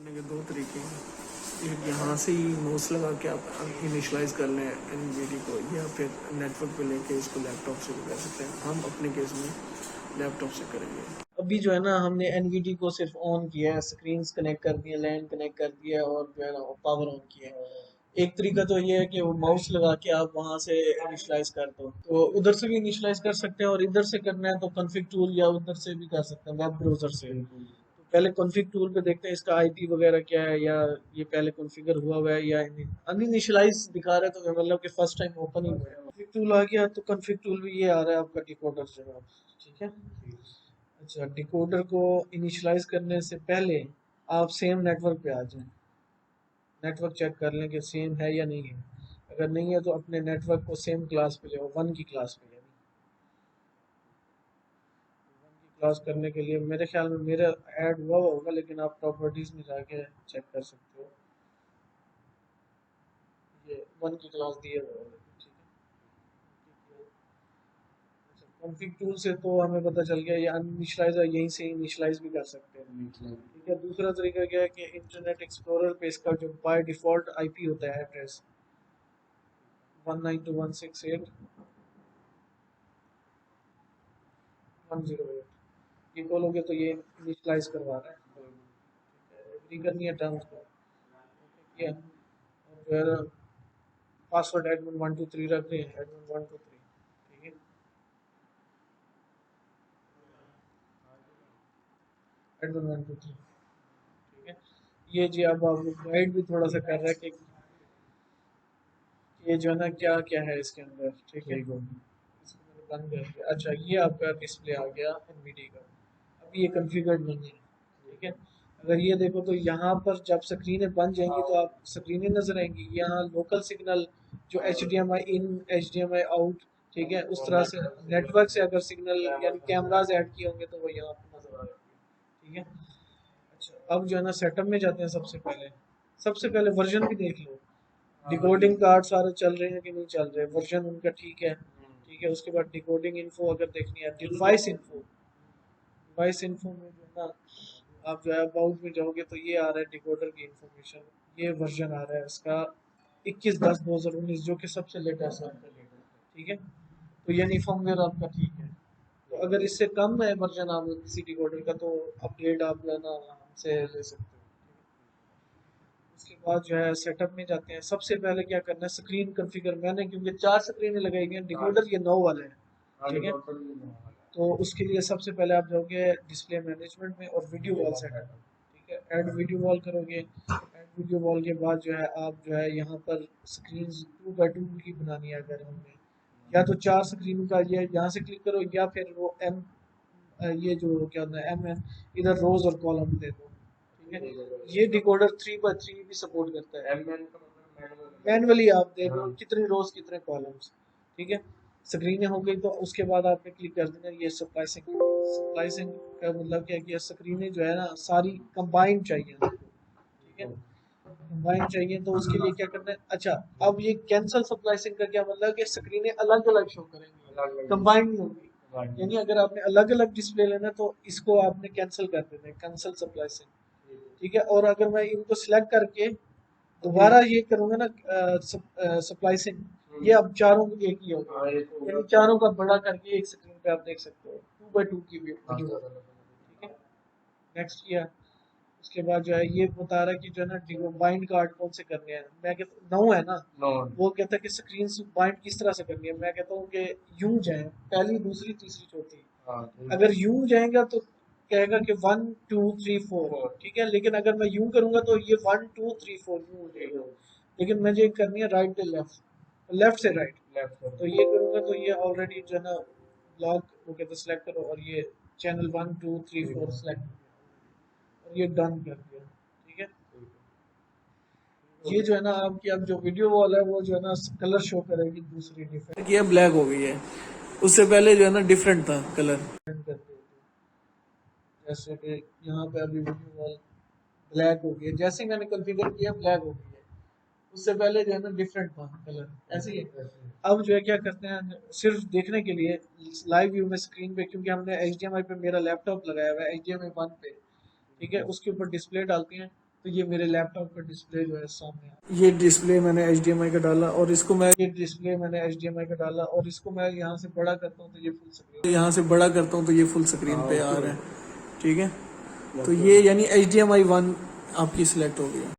करने के दो तरीके हैं। एक यहाँ से ही माउस लगा के आप इनिशलाइज कर लें एनवीडी को, या फिर नेटवर्क पे लेके इसको लैपटॉप से भी कर सकते हैं। हम अपने केस में लैपटॉप से करेंगे। अभी जो है ना हमने एनवीडी को सिर्फ ऑन किया है, स्क्रीन कनेक्ट कर दिया, लैन कनेक्ट कर दिया और जो है ना पावर ऑन किया है। एक तरीका तो ये है कि वो माउस लगा के आप वहां से इनिशलाइज कर दो, तो उधर से भी इनिशलाइज कर सकते हैं, और इधर से करना है तो कॉन्फ़िग टूल या उधर से भी कर सकते हैं वेब ब्राउजर से। तो पहले कॉन्फ़िग टूल पे देखते हैं इसका आईपी वगैरह क्या है, या ये पहले कॉन्फ़िगर हुआ हुआ है या अनइनिशियलाइज दिखा रहा है, तो मतलब कि फर्स्ट टाइम ओपन ही हुआ है। कॉन्फ़िग टूल आ गया तो कॉन्फ़िग टूल भी ये आ रहा है आपका डिकोडर जवाब, ठीक है। अच्छा, डिकोडर को इनिशियलाइज करने से पहले आप सेम नेटवर्क पे आ जाएं, नेटवर्क चेक कर लें कि सेम है या नहीं है। अगर नहीं है तो अपने नेटवर्क को सेम क्लास पे ले आओ, वन की क्लास पे, यानी वन की क्लास करने के लिए मेरे ख्याल में मेरा ऐड हुआ होगा, लेकिन आप प्रॉपर्टीज में जाके चेक कर सकते हो, ये वन की क्लास दिए हुआ है, ठीक है। कॉन्फ़िग टूल से तो हमें पता चल गया ये अनइनिशियलाइज है, यहीं से इनिशियलाइज भी कर सकते हैं, ठीक है। दूसरा तरीका क्या है कि इंटरनेट एक्सप्लोरर पे इसका जो बाय डिफॉल्ट आईपी होता है एड्रेस 192.168.108, ये खोलोगे तो ये इनिशियलाइज करवा रहा है, एग्री करनी है टर्म्स को, ठीक है। और फिर पासवर्ड एडमिन 123 रख रहे हैं, एडमिन 123, ठीक है। एडमिन 123, ठीक है। ये जी अब आपको गाइड भी थोड़ा सा कर रहा है कि ये जो है ना क्या क्या है इसके अंदर, ठीक है। इसको मैंने बंद कर दिया। अच्छा, ये आपका डिस्प्ले आ गया एनवीडी का, अभी ये कॉन्फ़िगर्ड नहीं है, ठीक है। अगर ये देखो तो यहाँ पर जब स्क्रीनें बन जाएंगी तो आप स्क्रीनें नजर आएंगी, यहाँ लोकल सिग्नल जो एच डी एम आई इन, एच डी एम आई आउट, ठीक है, उस तरह से नेटवर्क से अगर सिग्नल यानी कैमराज ऐड किए होंगे तो वो यहाँ पर नजर आ जाएंगे, ठीक है। अच्छा, अब जो है ना सेटअप में जाते हैं। सबसे पहले वर्जन भी देख लो, डिकोडिंग कार्ड सारे चल रहे हैं कि नहीं चल रहे, वर्जन उनका ठीक है, ठीक है। उसके बाद डिकोडिंग इन्फो अगर देखनी है, डिवाइस इन्फो में जो है ना आप जो है अबाउट में जाओगे तो ये आ रहा है डिकोडर की इंफॉर्मेशन, ये वर्जन आ रहा है इसका 21/10/2019, जो कि सबसे लेटेस्ट है, ठीक है। तो यानी फर्मवेयर आपका ठीक है। तो अगर इससे कम है वर्जन आप किसी डिकोडर का, तो अपग्रेड आप जो है ना हमसे ले सकते हो। उसके बाद जो है सेटअप में जाते हैं। सबसे पहले क्या करना है, स्क्रीन कॉन्फ़िगर, मैंने क्योंकि 4 स्क्रीनें लगाई हुई हैं, डिकोडर ये 9 वाला है, ठीक है। तो उसके लिए सबसे पहले आप जाओगे डिस्प्ले मैनेजमेंट में और वीडियो वॉल सेटअप, ठीक है। ऐड वीडियो वॉल करोगे, ऐड वीडियो वॉल के बाद जो है आप जो है यहाँ पर स्क्रीन 2x2 की बनानी है, अगर हमें या तो 4 स्क्रीन का ये यहाँ से क्लिक करो, या फिर वो एम ये जो क्या होता है एम एन, इधर रोज और कॉलम दे दो, ठीक है। ये डिकोडर 3x3 भी सपोर्ट करता है, मैनुअली आप दे दो कितने रोज कितने कॉलम्स, ठीक है। स्क्रीनें हो गई तो उसके बाद आपने क्लिक कर देना ये स्प्लाइसिंग का मतलब क्या है कि स्क्रीनें जो है ना सारी कंबाइन चाहिए हमको, ठीक है। कंबाइन चाहिए तो उसके लिए क्या करना है। अच्छा, अब ये कैंसल स्प्लाइसिंग का क्या मतलब है कि स्क्रीनें अलग अलग शो करेंगी, कंबाइन नहीं होगी। यानी अगर आपने अलग अलग डिस्प्ले लेना तो इसको आपने कैंसिल कर देना है, कैंसल स्प्लाइसिंग, ठीक है। और अगर मैं इनको सिलेक्ट करके दोबारा ये करूंगा ना स्प्लाइसिंग, ये अब चारों को एक ही होगा, यानी चारों का बड़ा करके एक स्क्रीन पे आप देख सकते हो 2x2 की वीडियो, ठीक है। नेक्स्ट किया, उसके बाद जो है ये बता रहा है कि जो है ना बाइंड कार्ड कौन से करने हैं। मैं कहता 9 है ना, वो कहता है कि स्क्रीन बाइंड किस तरह से करनी है। मैं कहता हूँ कि यूं जाए, पहली दूसरी तीसरी चौथी। अगर यूं जाएगा तो कहेगा कि 1 2 3 4, ठीक है। लेकिन अगर मैं यूं करूंगा तो ये 1 2 3 4 यूं हो जाएगा। लेकिन मुझे करनी है राइट टू लेफ्ट, लेफ्ट से राइट, तो ये करूंगा तो ये ऑलरेडी जो है ना ब्लॉक वो कहते सेलेक्ट करो, और ये चैनल 1 2 3 4 सेलेक्ट, और ये डन कर दिया, ठीक है। ये जो है ना आपकी अब जो वीडियो वॉल है वो जो है ना कलर शो करेगी, दूसरी डिफरेंट किया ब्लैक हो गई है, उससे पहले जो है ना डिफरेंट था कलर, जैसे कि यहाँ पे अभी वीडियो वॉल ब्लैक हो गई है, जैसे ही मैंने कॉन्फ़िगर किया ब्लैक हो गई है, उससे पहले जो है ना डिफरेंट था कलर, ऐसे ही है। अब जो है क्या करते हैं, सिर्फ देखने के लिए लाइव व्यू में स्क्रीन पे, क्योंकि हमने HDMI पे मेरा लैपटॉप लगाया हुआ है HDMI 1 पे, ठीक है, उसके ऊपर डिस्प्ले डालते हैं तो ये मेरे लैपटॉप का डिस्प्ले जो है सामने ये डिस्प्ले मैंने HDMI का डाला और इसको मैं यहाँ से बड़ा करता हूँ तो ये फुल स्क्रीन पे आ रहा है। ठीक है, तो ये यानी HDMI 1 आपकी सिलेक्ट हो गई है।